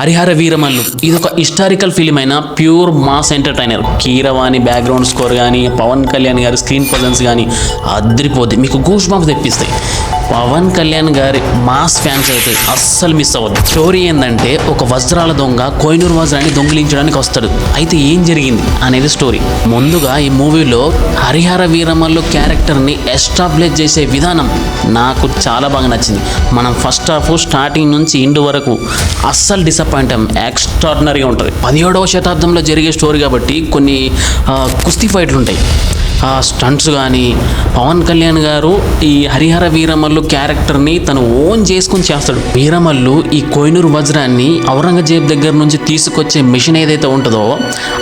హరిహర వీరమల్లు ఇది ఒక historical film అయిన pure mass entertainer. Keeravani background score కానీ, పవన్ కళ్యాణ్ గారి స్క్రీన్ ప్రజెన్స్ కానీ అదిరిపోద్ది, మీకు గూస్ బంప్స్ తెప్పిస్తాయి. పవన్ కళ్యాణ్ గారి మాస్ ఫ్యాన్స్ అయితే అస్సలు మిస్ అవ్వద్దు. స్టోరీ ఏంటంటే, ఒక వజ్రాల దొంగ కోహినూర్ వజ్రాన్ని దొంగిలించడానికి వస్తాడు. అయితే ఏం జరిగింది అనేది స్టోరీ. ముందుగా ఈ మూవీలో హరిహర వీరమల్లు క్యారెక్టర్ని ఎస్టాబ్లిష్ చేసే విధానం నాకు చాలా బాగా నచ్చింది. మనం ఫస్ట్ హాఫ్ స్టార్టింగ్ నుంచి ఎండ్ వరకు అస్సలు డిసప్పాయింట్ అయ్యాం. ఎక్స్ట్రాడినరీగా ఉంటుంది. 17వ శతాబ్దంలో జరిగే స్టోరీ కాబట్టి కొన్ని కుస్తీ ఫైట్లు ఉంటాయి. స్టంట్స్ కానీ, పవన్ కళ్యాణ్ గారు ఈ హరిహర వీరమల్లు క్యారెక్టర్ని తను ఓన్ చేసుకుని చేస్తాడు. వీరమల్లు ఈ కోహినూర్ వజ్రాన్ని ఔరంగజేబ్ దగ్గర నుంచి తీసుకొచ్చే మిషన్ ఏదైతే ఉంటుందో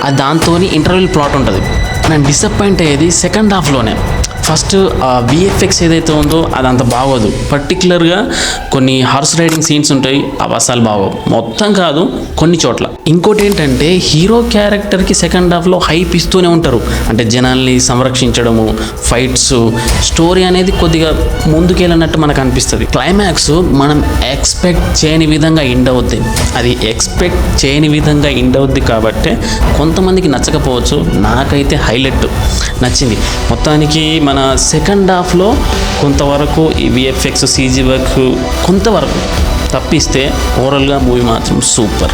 అది దాంతో ఇంటర్వెల్ ప్లాట్ ఉంటుంది. నేను డిసప్పాయింట్ అయ్యేది సెకండ్ హాఫ్లోనే. ఫస్ట్ విఎఫ్ఎక్స్ ఏదైతే ఉందో అదంత బాగోదు. పర్టికులర్గా కొన్ని హార్స్ రైడింగ్ సీన్స్ ఉంటాయి, అవి అసలు బాగోవు. మొత్తం కాదు, కొన్ని చోట్ల. ఇంకోటి ఏంటంటే, హీరో క్యారెక్టర్కి సెకండ్ హాఫ్లో హైప్ ఇస్తూనే ఉంటారు. అంటే జనాల్ని సంరక్షించడము, ఫైట్స్, స్టోరీ అనేది కొద్దిగా ముందుకెళ్ళినట్టు మనకు అనిపిస్తుంది. క్లైమాక్స్ మనం ఎక్స్పెక్ట్ చేయని విధంగా ఎండ్ అవుద్ది. అది ఎక్స్పెక్ట్ చేయని విధంగా ఎండ్ అవుద్ది కాబట్టి కొంతమందికి నచ్చకపోవచ్చు, నాకైతే హైలైట్ నచ్చింది. మొత్తానికి మన సెకండ్ హాఫ్లో కొంతవరకు ఈ విఎఫ్ఎక్స్, సీజీ వర్క్ కొంతవరకు తప్పిస్తే ఓవరాల్గా మూవీ మాత్రం సూపర్.